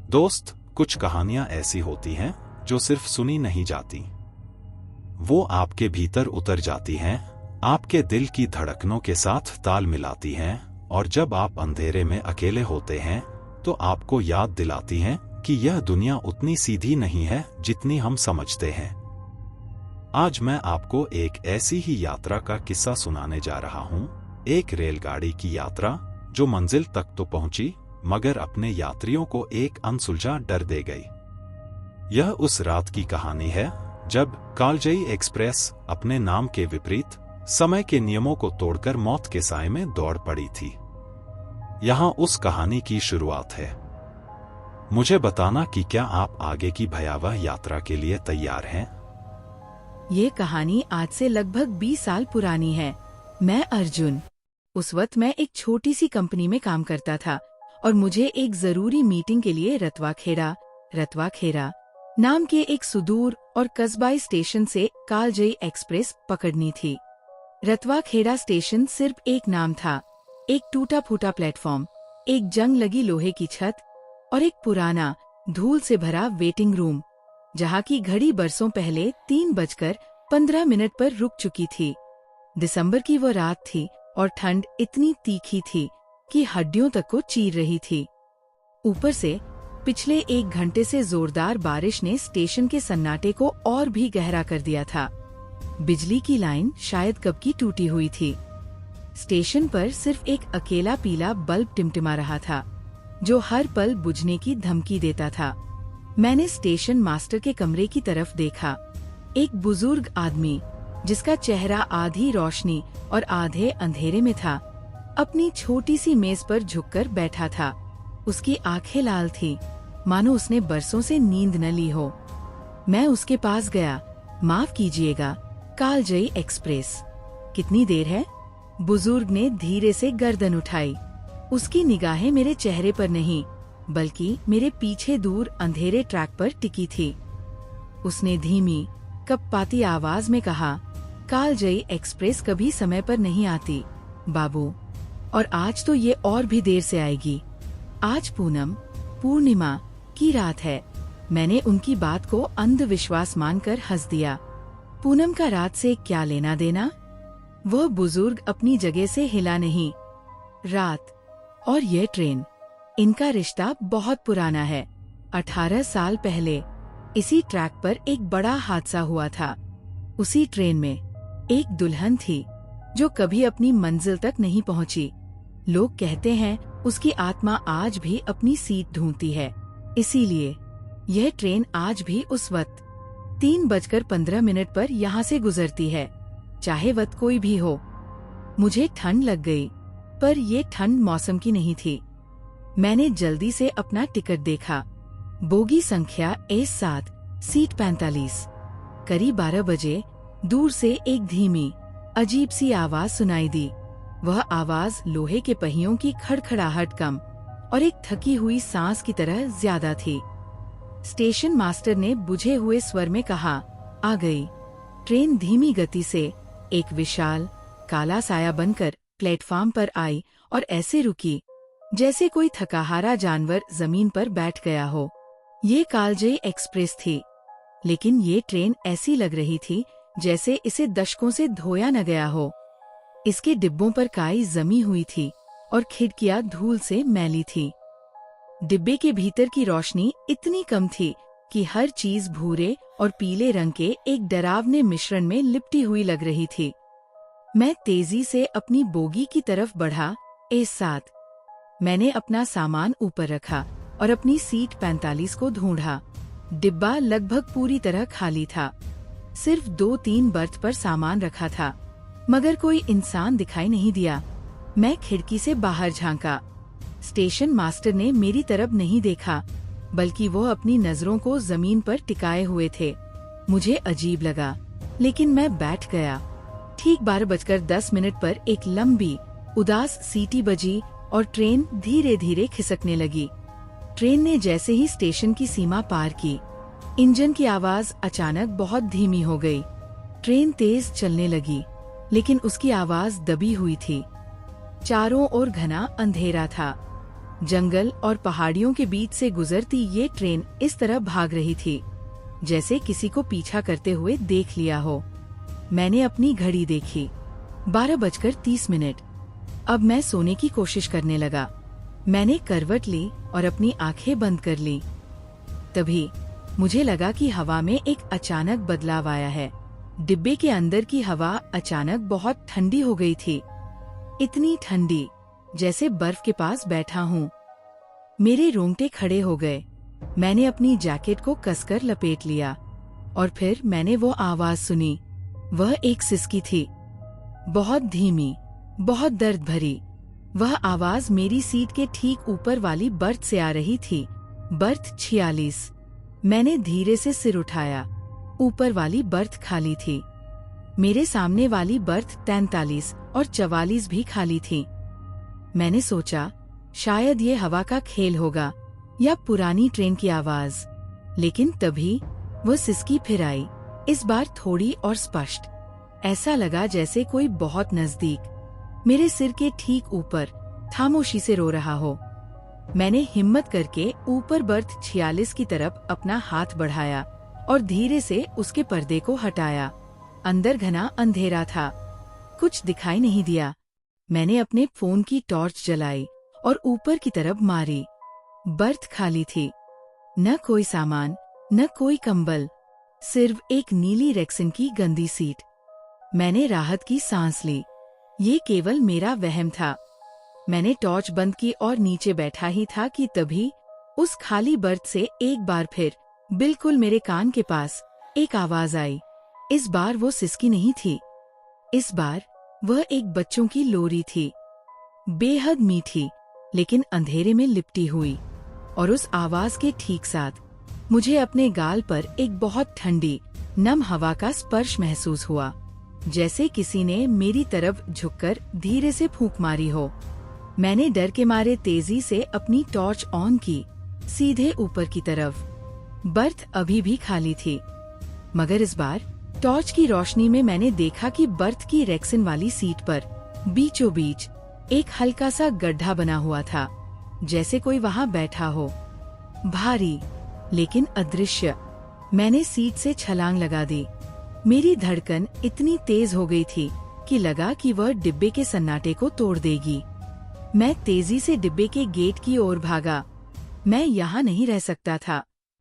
दोस्त, कुछ कहानियां ऐसी होती हैं जो सिर्फ सुनी नहीं जाती, वो आपके भीतर उतर जाती हैं, आपके दिल की धड़कनों के साथ ताल मिलाती हैं, और जब आप अंधेरे में अकेले होते हैं तो आपको याद दिलाती हैं कि यह दुनिया उतनी सीधी नहीं है जितनी हम समझते हैं। आज मैं आपको एक ऐसी ही यात्रा का किस्सा सुनाने जा रहा हूं, एक रेलगाड़ी की यात्रा जो मंजिल तक तो पहुंची मगर अपने यात्रियों को एक अनसुलझा डर दे गई। यह उस रात की कहानी है जब कालजयी एक्सप्रेस अपने नाम के विपरीत समय के नियमों को तोड़कर मौत के साए में दौड़ पड़ी थी। यहां उस कहानी की शुरुआत है। मुझे बताना कि क्या आप आगे की भयावह यात्रा के लिए तैयार हैं? ये कहानी आज से लगभग 20 साल पुरानी है। मैं अर्जुन। उस वक्त मैं एक छोटी सी कंपनी में काम करता था और मुझे एक जरूरी मीटिंग के लिए रतवा खेरा नाम के एक सुदूर और कस्बाई स्टेशन से कालजयी एक्सप्रेस पकड़नी थी। रतवा खेड़ा स्टेशन सिर्फ एक नाम था, एक टूटा फूटा प्लेटफॉर्म, एक जंग लगी लोहे की छत और एक पुराना धूल से भरा वेटिंग रूम, जहाँ की घड़ी बरसों पहले 3:15 पर रुक चुकी थी। दिसंबर की वो रात थी और ठंड इतनी तीखी थी कि हड्डियों तक को चीर रही थी। ऊपर से पिछले 1 घंटे से जोरदार बारिश ने स्टेशन के सन्नाटे को और भी गहरा कर दिया था। बिजली की लाइन शायद कब की टूटी हुई थी। स्टेशन पर सिर्फ एक अकेला पीला बल्ब टिमटिमा रहा था, जो हर पल बुझने की धमकी देता था। मैंने स्टेशन मास्टर के कमरे की तरफ देखा। एक बुजुर्ग आदमी, जिसका चेहरा आधी रोशनी और आधे अंधेरे में था, अपनी छोटी सी मेज पर झुककर बैठा था। उसकी आंखें लाल थीं, मानो उसने बरसों से नींद न ली हो। मैं उसके पास गया। माफ कीजिएगा, कालजयी एक्सप्रेस कितनी देर है? बुजुर्ग ने धीरे से गर्दन उठाई। उसकी निगाहें मेरे चेहरे पर नहीं, बल्कि मेरे पीछे दूर अंधेरे ट्रैक पर टिकी थी। उसने धीमी कपपाती आवाज में कहा, कालजयी एक्सप्रेस कभी समय पर नहीं आती बाबू, और आज तो ये और भी देर से आएगी। आज पूर्णिमा की रात है। मैंने उनकी बात को अंधविश्वास मानकर हंस दिया। पूनम का रात से क्या लेना देना? वह बुजुर्ग अपनी जगह से हिला नहीं। रात और ये ट्रेन, इनका रिश्ता बहुत पुराना है। 18 साल पहले इसी ट्रैक पर एक बड़ा हादसा हुआ था। उसी ट्रेन में एक दुल्हन थी जो कभी अपनी मंजिल तक नहीं पहुंची। लोग कहते हैं उसकी आत्मा आज भी अपनी सीट ढूंढती है। इसीलिए यह ट्रेन आज भी उस वक्त 3:15 पर यहाँ से गुजरती है, चाहे वक्त कोई भी हो। मुझे ठंड लग गई, पर ये ठंड मौसम की नहीं थी। मैंने जल्दी से अपना टिकट देखा। बोगी संख्या A7, सीट 45। करीब 12 बजे दूर से एक धीमी अजीब सी आवाज सुनाई दी। वह आवाज लोहे के पहियों की खड़खड़ाहट कम और एक थकी हुई सांस की तरह ज्यादा थी। स्टेशन मास्टर ने बुझे हुए स्वर में कहा, आ गई। ट्रेन धीमी गति से एक विशाल काला साया बनकर प्लेटफॉर्म पर आई और ऐसे रुकी जैसे कोई थकाहारा जानवर जमीन पर बैठ गया हो। ये कालजयी एक्सप्रेस थी, लेकिन ये ट्रेन ऐसी लग रही थी जैसे इसे दशकों से धोया न गया हो। इसके डिब्बों पर काई जमी हुई थी और खिड़कियां धूल से मैली थी। डिब्बे के भीतर की रोशनी इतनी कम थी कि हर चीज भूरे और पीले रंग के एक डरावने मिश्रण में लिपटी हुई लग रही थी। मैं तेजी से अपनी बोगी की तरफ बढ़ा। A7। मैंने अपना सामान ऊपर रखा और अपनी सीट 45 को ढूंढा। डिब्बा लगभग पूरी तरह खाली था। सिर्फ 2-3 बर्थ पर सामान रखा था, मगर कोई इंसान दिखाई नहीं दिया। मैं खिड़की से बाहर झांका। स्टेशन मास्टर ने मेरी तरफ नहीं देखा, बल्कि वो अपनी नजरों को जमीन पर टिकाए हुए थे। मुझे अजीब लगा, लेकिन मैं बैठ गया। ठीक 12:10 पर एक लंबी उदास सीटी बजी और ट्रेन धीरे धीरे खिसकने लगी। ट्रेन ने जैसे ही स्टेशन की सीमा पार की, इंजन की आवाज अचानक बहुत धीमी हो गई। ट्रेन तेज चलने लगी, लेकिन उसकी आवाज दबी हुई थी। चारों ओर घना अंधेरा था। जंगल और पहाड़ियों के बीच से गुजरती ये ट्रेन इस तरह भाग रही थी जैसे किसी को पीछा करते हुए देख लिया हो। मैंने अपनी घड़ी देखी, 12:30। अब मैं सोने की कोशिश करने लगा। मैंने करवट ली और अपनी आंखें बंद कर ली। तभी मुझे लगा कि हवा में एक अचानक बदलाव आया है। डिब्बे के अंदर की हवा अचानक बहुत ठंडी हो गई थी, इतनी ठंडी जैसे बर्फ के पास बैठा हूँ। मेरे रोंगटे खड़े हो गए। मैंने अपनी जैकेट को कसकर लपेट लिया और फिर मैंने वो आवाज सुनी। वह एक सिसकी थी, बहुत धीमी, बहुत दर्द भरी। वह आवाज मेरी सीट के ठीक ऊपर वाली बर्थ से आ रही थी, बर्थ 46। मैंने धीरे से सिर उठाया। ऊपर वाली बर्थ खाली थी। मेरे सामने वाली बर्थ 43 और 44 भी खाली थी। मैंने सोचा शायद ये हवा का खेल होगा या पुरानी ट्रेन की आवाज। लेकिन तभी वह सिसकी फिर आई, इस बार थोड़ी और स्पष्ट। ऐसा लगा जैसे कोई बहुत नजदीक, मेरे सिर के ठीक ऊपर, खामोशी से रो रहा हो। मैंने हिम्मत करके ऊपर बर्थ 46 की तरफ अपना हाथ बढ़ाया और धीरे से उसके पर्दे को हटाया। अंदर घना अंधेरा था, कुछ दिखाई नहीं दिया। मैंने अपने फोन की टॉर्च जलाई और ऊपर की तरफ मारी। बर्थ खाली थी, न कोई सामान, न कोई कंबल, सिर्फ एक नीली रेक्सिन की गंदी सीट। मैंने राहत की सांस ली। ये केवल मेरा वहम था। मैंने टॉर्च बंद की और नीचे बैठा ही था कि तभी उस खाली बर्थ से एक बार फिर बिल्कुल मेरे कान के पास एक आवाज आई। इस बार वो सिसकी नहीं थी, इस बार वह एक बच्चों की लोरी थी, बेहद मीठी लेकिन अंधेरे में लिपटी हुई। और उस आवाज के ठीक साथ मुझे अपने गाल पर एक बहुत ठंडी, नम हवा का स्पर्श महसूस हुआ, जैसे किसी ने मेरी तरफ झुककर धीरे से फूंक मारी हो। मैंने डर के मारे तेजी से अपनी टॉर्च ऑन की, सीधे ऊपर की तरफ। बर्थ अभी भी खाली थी, मगर इस बार टॉर्च की रोशनी में मैंने देखा कि बर्थ की रेक्सिन वाली सीट पर बीचों बीच एक हल्का सा गड्ढा बना हुआ था, जैसे कोई वहाँ बैठा हो, भारी लेकिन अदृश्य। मैंने सीट से छलांग लगा दी। मेरी धड़कन इतनी तेज हो गई थी कि लगा कि वह डिब्बे के सन्नाटे को तोड़ देगी। मैं तेजी से डिब्बे के गेट की ओर भागा। मैं यहाँ नहीं रह सकता था।